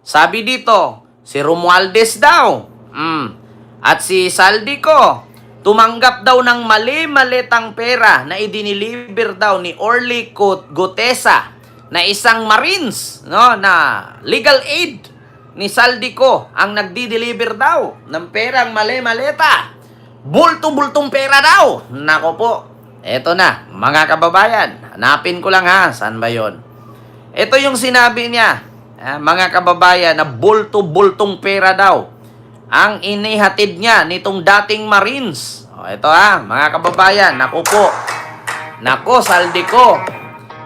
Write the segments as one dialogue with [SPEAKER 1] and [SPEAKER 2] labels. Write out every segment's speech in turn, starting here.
[SPEAKER 1] Sabi dito, si Romualdez daw, at si Saldico, tumanggap daw ng mali-malitang pera na idiniliver daw ni Orly Gutesa na isang Marines, no, na legal aid ni Saldico ang nagdi-deliver daw ng perang mali-malita. Bulto-bultong pera daw. Nako po. Eto na, mga kababayan. Hanapin ko lang ha. Saan ba yon? Ito yung sinabi niya, mga kababayan, na bulto-bultong pera daw ang inihatid niya nitong dating Marines. O, ito ha, mga kababayan. Nako po. Nako, Saldico.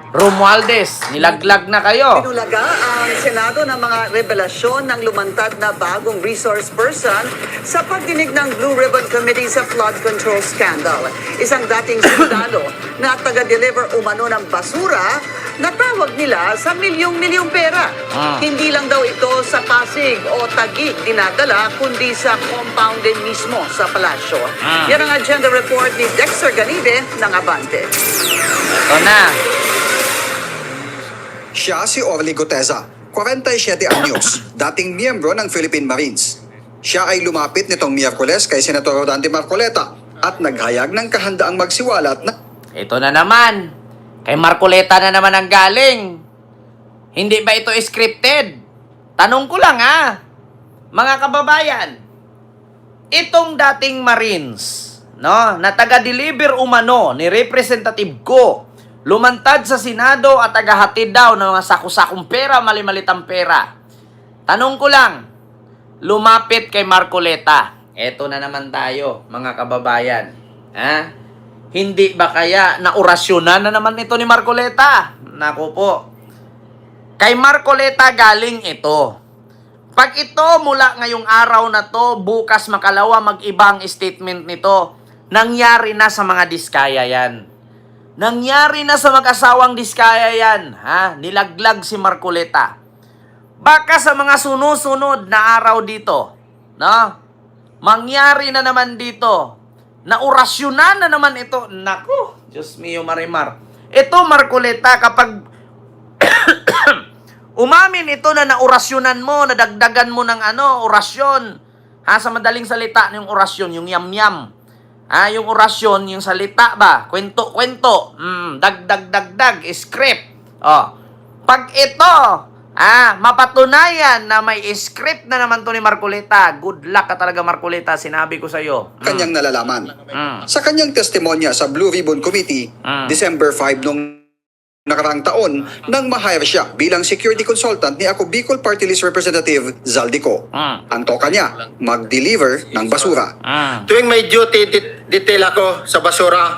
[SPEAKER 1] Romualdez, nilaglag na kayo.
[SPEAKER 2] Pinulaga ang Senado ng mga revelasyon ng lumantad na bagong resource person sa pagdinig ng Blue Ribbon Committee sa flood control scandal. Isang dating sundalo na taga-deliver umano ng basura na tawag nila sa milyong-milyong pera. Hindi lang daw ito sa Pasig o Taguig dinadala, kundi sa compound din mismo sa palasyo. Yan ang agenda report ni Dexter Ganide ng Abante.
[SPEAKER 1] Ito na.
[SPEAKER 3] Siya si Orly Gutesa, 47 anyos, dating miyembro ng Philippine Marines. Siya ay lumapit nitong Miyerkules kay Senator Rodante Marcoleta at naghayag ng kahandaang magsiwalat na
[SPEAKER 1] Ito na naman. Kay Marcoleta na naman ang galing. Hindi ba ito scripted? Tanong ko lang mga kababayan. Itong dating Marines, no, na taga-deliver umano ni Representative Go, lumantad sa Senado at tagahatid daw ng mga saku-sakong pera, mali-malitang pera. Tanong ko lang, lumapit kay Marcoleta. Eto na naman tayo, mga kababayan. Hindi ba kaya naorasyonan na naman ito ni Marcoleta? Naku po. Kay Marcoleta galing ito. Pag ito mula ngayong araw na to, bukas makalawa mag-ibang statement nito, nangyari na sa mga diskaya yan. Nangyari na sa mag-asawang diskaya yan. Nilaglag si Marcoleta. Baka sa mga sunod-sunod na araw dito, no? Mangyari na naman dito. Naorasyonan na naman ito. Naku, Diyos mio Marimar. Ito Marcoleta, kapag umamin ito na naorasyonan mo, nadagdagan mo ng orasyon. Sa madaling salita, yung orasyon, yung yam-yam. Yung orasyon, yung salita ba? Kwento-kwento. Dagdag-dagdag, script. Pag ito, mapatunayan na may script na naman to ni Marcoleta, good luck ka talaga Marcoleta, sinabi ko sa'yo.
[SPEAKER 3] kanyang nalalaman. Sa kanyang testimonya sa Blue Ribbon Committee, December 5 nung nakaraang taon, nang ma-hire siya bilang security consultant ni Ako Bicol Party List Representative Zaldico. Ang toka niya, mag-deliver ng basura.
[SPEAKER 4] Tuwing may duty detail ako sa basura,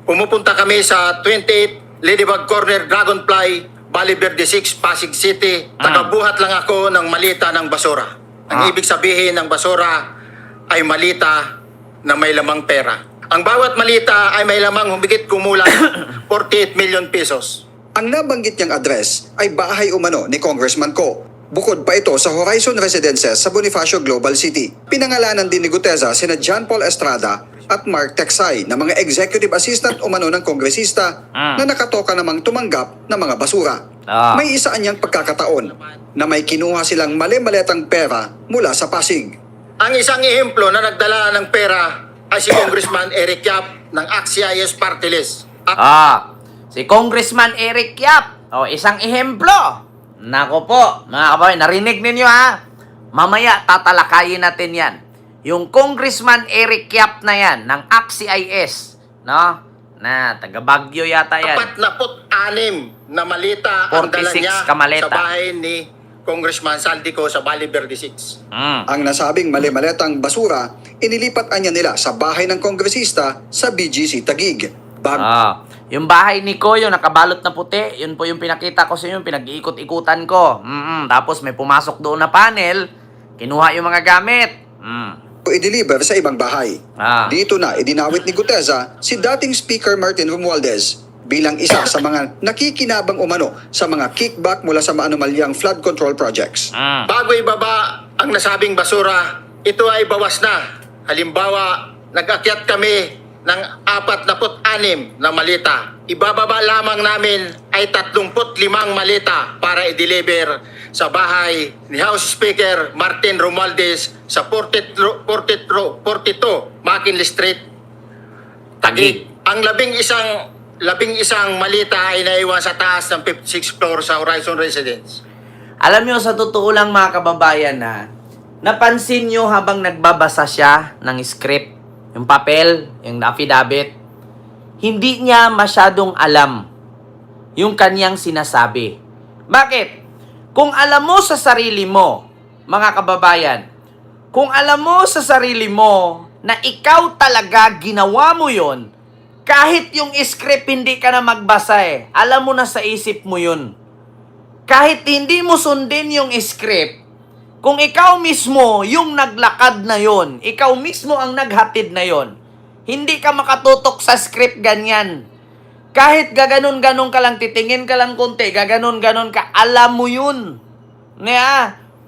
[SPEAKER 4] pumupunta kami sa 28 Ladybug Corner, Dragonfly, Valle Verde 6, Pasig City. Tagabuhat lang ako ng malita ng basura. Ang ibig sabihin ng basura ay malita na may lamang pera. Ang bawat malita ay may lamang humigit kumulang 48 million pesos.
[SPEAKER 3] Ang nabanggit niyang address ay bahay umano ni Congressman Ko. Bukod pa ito sa Horizon Residences sa Bonifacio Global City. Pinangalanan din ni Gutesa sina John Paul Estrada at Mark Texay na mga executive assistant umano ng kongresista na nakatoka namang tumanggap ng mga basura. May isa niyang pagkakataon na may kinuha silang mali-maletang pera mula sa Pasig.
[SPEAKER 4] Ang isang ehemplo na nagdala ng pera ay si Congressman Eric Yap ng AXIS Party List.
[SPEAKER 1] Si Congressman Eric Yap. Isang ehemplo. Nako po, mga kababayan, narinig ninyo Mamaya tatalakayin natin yan. Yung Congressman Eric Yap na yan, ng AXIS, no? Na taga Baguio yata yan.
[SPEAKER 4] 46 na malita ang dala
[SPEAKER 1] 46
[SPEAKER 4] niya
[SPEAKER 1] kamaleta.
[SPEAKER 4] sa bahay ni Congressman Saldico sa Valle Verde 6.
[SPEAKER 3] Ang nasabing mali-maletang basura, inilipat niya nila sa bahay ng kongresista sa BGC Taguig.
[SPEAKER 1] Yung bahay ni Ko, yung nakabalot na puti, yun po yung pinakita ko sa inyo, pinag-iikot-ikutan ko. Tapos may pumasok doon na panel, kinuha yung mga gamit.
[SPEAKER 3] O i-deliver sa ibang bahay. Dito na idinawit ni Gutesa si dating Speaker Martin Romualdez bilang isa sa mga nakikinabang umano sa mga kickback mula sa maanumalyang flood control projects.
[SPEAKER 4] Bago ibaba ang nasabing basura, ito ay bawas na. Halimbawa, nag-akyat kami ng 46 na malita. Ibababa lamang namin ay 35 malita para i-deliver sa bahay ni House Speaker Martin Romualdez sa 42 McKinley Street, Taguig. Ang labing isang malita ay naiwan sa taas ng 56th floor sa Horizon Residence.
[SPEAKER 1] Alam nyo, sa totoo lang mga kababayan na napansin nyo habang nagbabasa siya ng script, yung papel, yung affidavit, hindi niya masyadong alam yung kanyang sinasabi. Bakit? Kung alam mo sa sarili mo, mga kababayan, kung alam mo sa sarili mo na ikaw talaga ginawa mo yon, kahit yung script hindi ka na magbasa alam mo na sa isip mo yun. Kahit hindi mo sundin yung script, kung ikaw mismo yung naglakad na yon, ikaw mismo ang naghatid na yon, hindi ka makatutok sa script ganyan. Kahit gaganon-ganon ka lang, titingin ka lang konti, gaganon-ganon ka, alam mo yun.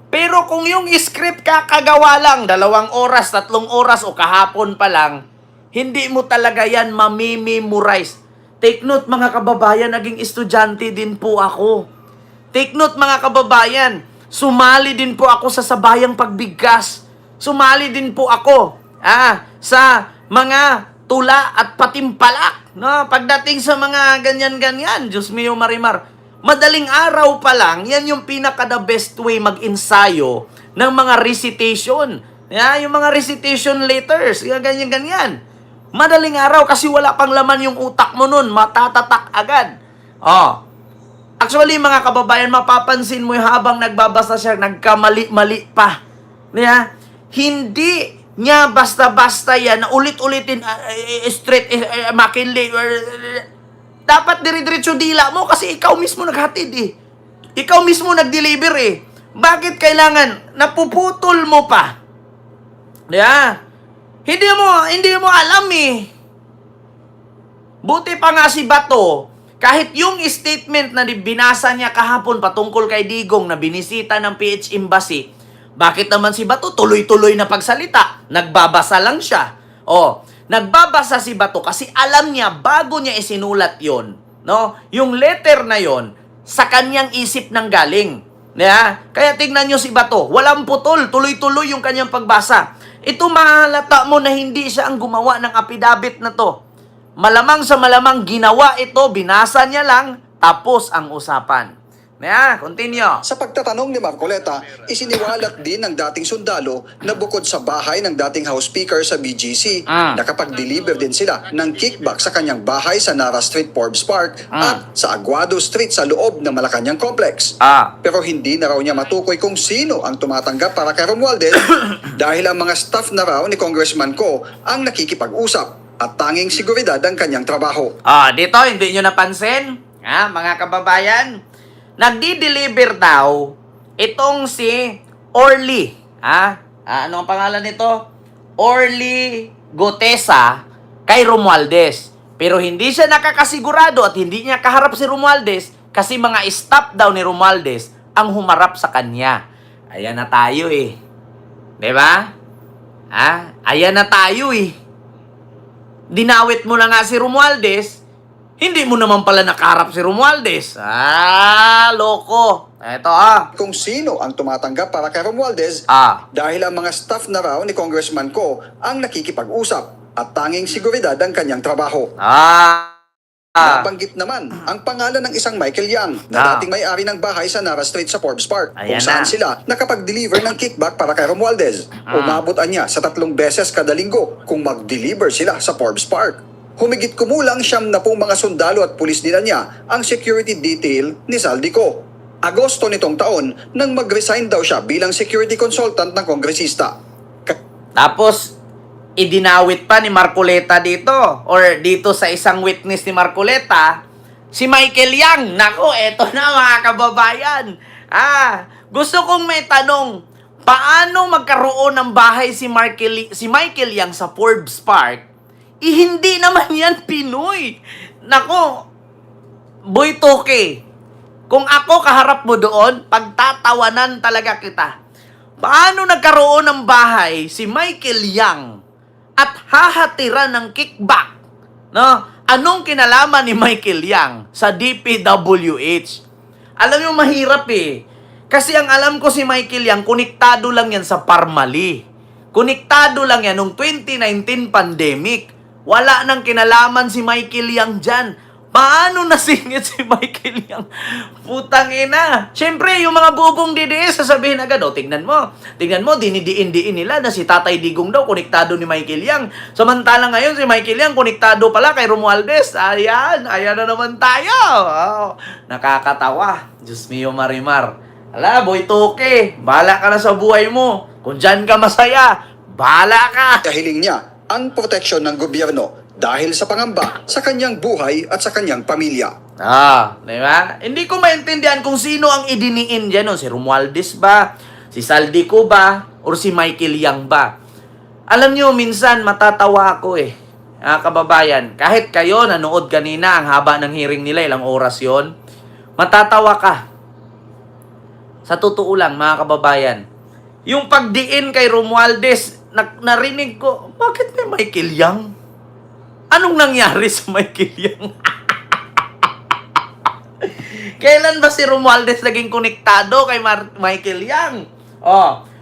[SPEAKER 1] Pero kung yung script kakagawa lang, 2 oras, 3 oras o kahapon pa lang, hindi mo talaga yan mamimemorize. Take note mga kababayan, naging estudyante din po ako. Take note mga kababayan, sumali din po ako sa sabayang pagbigkas. Sumali din po ako sa mga tula at patimpalak. No? Pagdating sa mga ganyan-ganyan, Diyos mio Marimar, madaling araw pa lang, yan yung pinaka-the best way mag-ensayo ng mga recitation. Yung mga recitation letters, ganyan-ganyan. Madaling araw kasi wala pang laman yung utak mo nun, matatatak agad. Actually, mga kababayan, mapapansin mo habang nagbabasa siya, nagkamali-mali pa. Hindi niya basta-basta yan, na ulit-ulitin, straight, McKinley, dapat dire-diretso dila mo kasi ikaw mismo naghatid Ikaw mismo nag-deliver Bakit kailangan napuputol mo pa? Hindi mo alam Buti pa nga si Bato, kahit yung statement na binasa niya kahapon patungkol kay Digong na binisita ng PH Embassy, bakit naman si Bato tuloy-tuloy na pagsalita? Nagbabasa lang siya. Nagbabasa si Bato kasi alam niya bago niya isinulat yon, no? Yung letter na yon sa kanyang isip nang galing. Kaya tingnan niyo si Bato, walang putol, tuloy-tuloy yung kanyang pagbasa. Ito mahalata mo na hindi siya ang gumawa ng affidavit na to. Malamang sa malamang ginawa ito, binasa niya lang, tapos ang usapan. Continue.
[SPEAKER 3] Sa pagtatanong ni Marcoleta, isiniwalat din ng dating sundalo na bukod sa bahay ng dating House Speaker sa BGC, nakapag-deliver din sila ng kickback sa kanyang bahay sa Nara Street, Forbes Park at sa Aguado Street sa loob ng Malacanang Complex. Pero hindi na raw niya matukoy kung sino ang tumatanggap para kay Romualdez dahil ang mga staff na raw ni Congressman Ko ang nakikipag-usap at tanging seguridad ang kanyang trabaho.
[SPEAKER 1] Dito, hindi nyo napansin? Mga kababayan, nagdi-deliver daw itong si Orly. Ano ang pangalan nito? Orly Gotesa kay Romualdez. Pero hindi siya nakakasigurado at hindi niya kaharap si Romualdez kasi mga staff daw ni Romualdez ang humarap sa kanya. Ayan na tayo Diba? Ayan na tayo Dinawit mo na nga si Romualdez, hindi mo naman pala nakaharap si Romualdez. Loko. Eto
[SPEAKER 3] Kung sino ang tumatanggap para kay Romualdez dahil ang mga staff na raw ni Congressman Ko ang nakikipag-usap at tanging seguridad ang kanyang trabaho. Nabanggit naman ang pangalan ng isang Michael Yang na dating may-ari ng bahay sa Nara Street sa Forbes Park kung saan sila nakapag-deliver ng kickback para kay Romualdez. Umabot niya sa 3 beses kada linggo kung mag-deliver sila sa Forbes Park. Humigit kumulang 70 mga sundalo at pulis nila niya ang security detail ni Saldico. Agosto nitong taon nang mag-resign daw siya bilang security consultant ng kongresista.
[SPEAKER 1] Tapos, idinawit pa ni Marcoleta dito or dito sa isang witness ni Marcoleta, si Michael Yang. Nako, eto na mga kababayan. Gusto kong may tanong, paano magkaroon ng bahay si Michael Yang sa Forbes Park? Hindi naman yan Pinoy. Nako, Boy Toke, kung ako kaharap mo doon, pagtatawanan talaga kita. Paano nagkaroon ng bahay si Michael Yang at hahatiran ng kickback. No? Anong kinalaman ni Michael Yang sa DPWH? Alam niyo, mahirap eh. Kasi ang alam ko si Michael Yang, konektado lang yan sa Parmali. Konektado lang yan nung 2019 pandemic. Wala nang kinalaman si Michael Yang dyan. Paano nasingit si Michael Yang? Putang ina. Siyempre, yung mga bubong DDS, sasabihin agad, tignan mo, dinidiin-diin nila na si Tatay Digong daw, konektado ni Michael Yang. Samantalang ngayon, si Michael Yang, konektado pala kay Romualdez. Ayan na naman tayo. Oh, nakakatawa. Diyos mio, Marimar. Ala, boy toke, bahala ka na sa buhay mo. Kung dyan ka masaya, bahala ka.
[SPEAKER 3] Kahiling niya ang proteksyon ng gobyerno dahil sa pangamba sa kanyang buhay at sa kanyang pamilya.
[SPEAKER 1] Di ba? Hindi ko maintindihan kung sino ang idiniin dyan. No? Si Romualdez ba? Si Saldico ba? Or si Michael Yang ba? Alam nyo, minsan matatawa ako eh. Kababayan, kahit kayo nanood kanina, ang haba ng hearing nila, ilang oras yon, matatawa ka. Sa totoo lang, mga kababayan, yung pagdiin kay Romualdez, narinig ko, bakit may Michael Yang? Anong nangyari sa Michael Yang? Kailan ba si Romualdez naging konektado kay Michael Yang?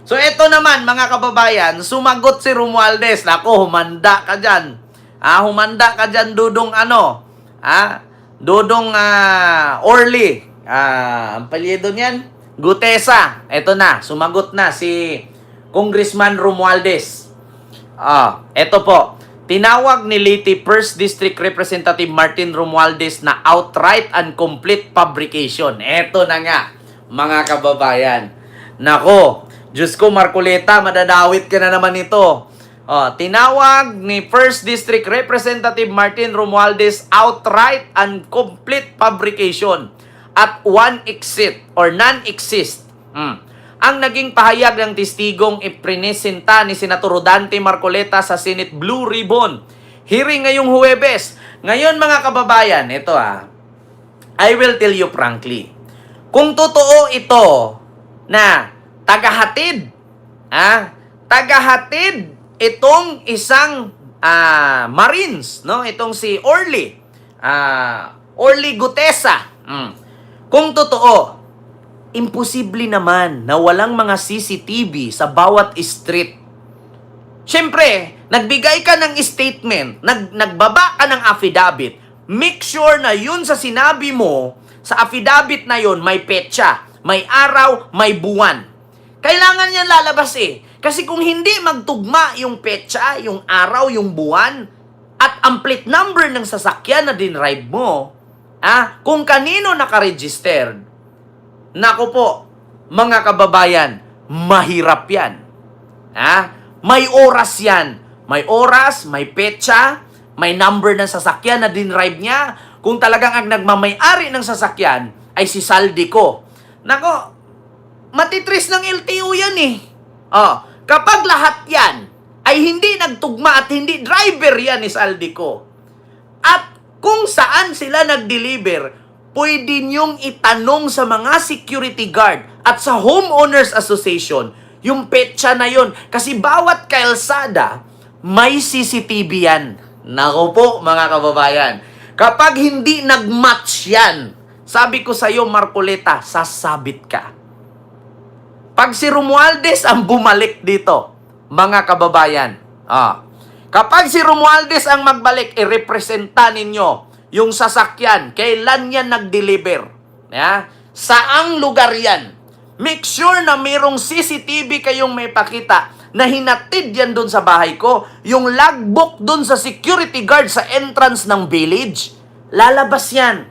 [SPEAKER 1] So ito naman, mga kababayan, sumagot si Romualdez. Nako, humanda ka dyan. Humanda ka dyan, Dudong Dudong Orly. Ang palyedo niyan? Gutesa. Ito na, sumagot na si Congressman Romualdez. Ito po. Tinawag ni Leyte 1st District Representative Martin Romualdez na outright and complete fabrication. Eto na nga, mga kababayan. Nako, Diyos ko, Marcoleta, madadawit ka na naman ito. Tinawag ni 1st District Representative Martin Romualdez outright and complete fabrication at one exist or non-exist. Ang naging pahayag ng testigong iprinesenta ni Senator Rodante Marcoleta sa Senate Blue Ribbon hearing ngayong Huwebes. Ngayon, mga kababayan, ito I will tell you frankly, kung totoo ito na tagahatid itong isang Marines, no? Itong si Orly Gutesa. Kung totoo, imposible naman na walang mga CCTV sa bawat street. Siyempre, nagbigay ka ng statement, nagbaba ka ng affidavit, make sure na yun sa sinabi mo, sa affidavit na yun, may petsa, may araw, may buwan. Kailangan yan lalabas eh. Kasi kung hindi magtugma yung petsa, yung araw, yung buwan, at ang plate number ng sasakyan na dinrive mo, kung kanino nakaregistered, nako po, mga kababayan, mahirap yan. May oras yan. May oras, may petsa, may number ng sasakyan na dinrive niya. Kung talagang ang nagmamayari ng sasakyan ay si Saldico. Nako, matitris ng LTO yan eh. Kapag lahat yan ay hindi nagtugma at hindi driver yan ni Saldico, at kung saan sila nag-deliver, pwede niyong itanong sa mga security guard at sa homeowners association yung petsa na yon. Kasi bawat kalsada, may CCTV yan. Nako po, mga kababayan. Kapag hindi nag-match yan, sabi ko sa iyo, Marcoleta, sasabit ka. Pag si Romualdez ang bumalik dito, mga kababayan, kapag si Romualdez ang magbalik, i-representa ninyo yung sasakyan, kailan yan nag-deliver? Saang lugar yan? Make sure na mayroong CCTV kayong may pakita na hinatid yan doon sa bahay ko. Yung logbook doon sa security guard sa entrance ng village. Lalabas yan.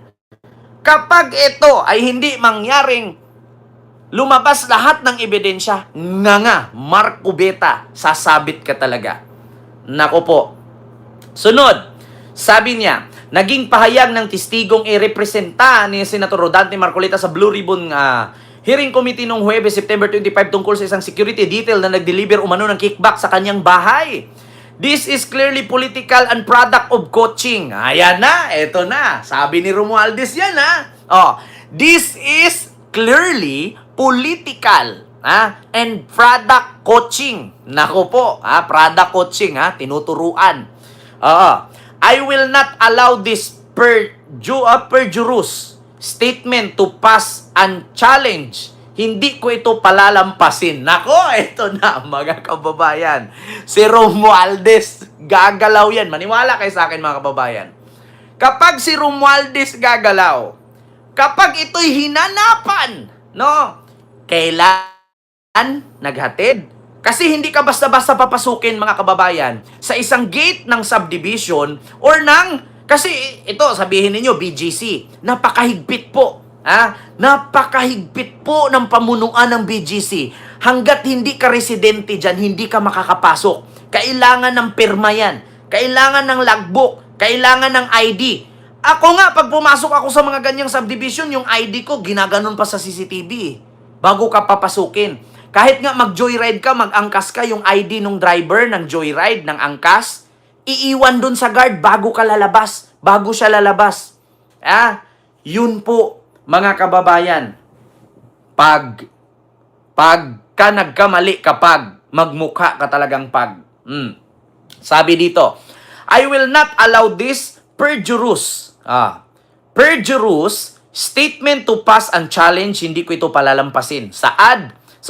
[SPEAKER 1] Kapag ito ay hindi mangyaring lumabas lahat ng ebidensya, Mark Cubeta, sasabit ka talaga. Nako po. Sunod, sabi niya, naging pahayag ng testigong i-representa ni Senator Rodante Marcoleta sa Blue Ribbon Hearing Committee noong Huwebes, September 25 tungkol sa isang security detail na nag-deliver umano ng kickback sa kanyang bahay. This is clearly political and product of coaching. Ayan na, eto na. Sabi ni Romualdez yan This is clearly political And product coaching. Nako po, product coaching, tinuturuan. I will not allow this perjurious statement to pass unchallenged. Hindi ko ito palalampasin. Nako, ito na mga kababayan. Si Romualdez, gagalaw yan. Maniwala kayo sa akin mga kababayan. Kapag si Romualdez gagalaw, kapag ito'y hinanapan, kailan naghatid? Kasi hindi ka basta-basta papasukin mga kababayan sa isang gate ng subdivision or kasi ito sabihin ninyo BGC, napakahigpit po. Napakahigpit po ng pamunuan ng BGC. Hanggat hindi ka residente dyan, hindi ka makakapasok. Kailangan ng pirma yan. Kailangan ng logbook. Kailangan ng ID. Ako nga, pag pumasok ako sa mga ganyang subdivision, yung ID ko, ginaganon pa sa CCTV. Bago ka papasukin. Kahit nga mag-joyride ka, mag-angkas ka, yung ID ng driver ng joyride, ng angkas, iiwan dun sa guard bago ka lalabas. Bago siya lalabas. Yun po, mga kababayan. Pag ka nagkamali kapag magmukha ka talagang Sabi dito, I will not allow this perjurious statement to pass unchallenged. Hindi ko ito palalampasin. Sa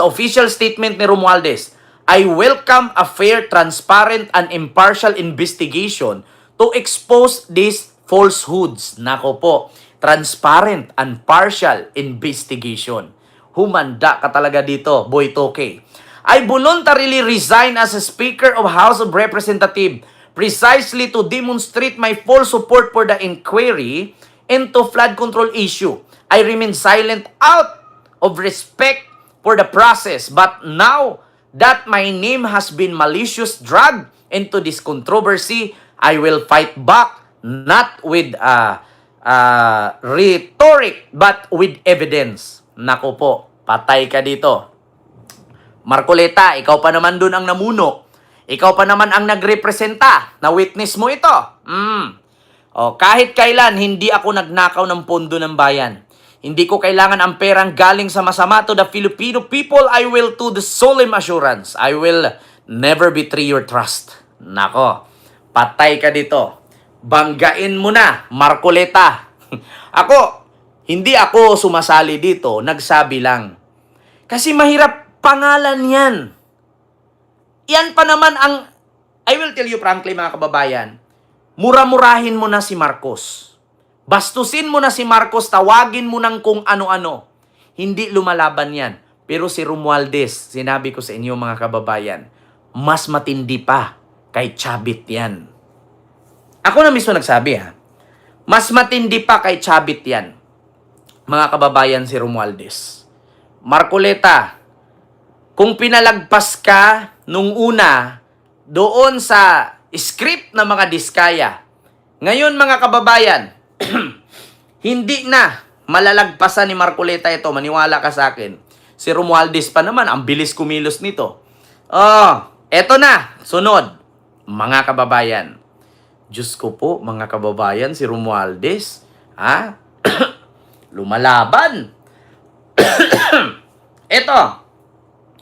[SPEAKER 1] official statement ni Romualdez, I welcome a fair, transparent, and impartial investigation to expose these falsehoods. Nako po, transparent and partial investigation. Humanda ka talaga dito, Boy Toke. I voluntarily resign as a Speaker of House of Representatives precisely to demonstrate my full support for the inquiry into flood control issue. I remain silent out of respect for the process, but now that my name has been maliciously dragged into this controversy, I will fight back, not with rhetoric, but with evidence. Nako po, patay ka dito. Marcoleta, ikaw pa naman dun ang namuno. Ikaw pa naman ang nagrepresenta. Na witness mo ito. Kahit kailan, hindi ako nagnakaw ng pondo ng bayan. Hindi ko kailangan ang perang galing sa masama to the Filipino people. I will to the solemn assurance. I will never betray your trust. Nako, patay ka dito. Banggain mo na, Marcoleta. Hindi ako sumasali dito, nagsabi lang. Kasi mahirap pangalan yan. Yan pa naman ang, I will tell you frankly mga kababayan, mura-murahin mo na si Marcos. Bastusin mo na si Marcos, tawagin mo ng kung ano-ano. Hindi lumalaban yan. Pero si Romualdez, sinabi ko sa inyo mga kababayan, mas matindi pa kay Chavit yan. Ako na mismo nagsabi mas matindi pa kay Chavit yan. Mga kababayan, si Romualdez. Marcoleta, kung pinalagpas ka nung una doon sa script ng mga diskaya, ngayon mga kababayan, hindi na malalagpasan ni Marcoleta ito. Maniwala ka sa akin. Si Romualdez pa naman, ang bilis kumilos nito. Eto na, sunod. Mga kababayan. Diyos ko po, mga kababayan, si Romualdez, lumalaban. Eto,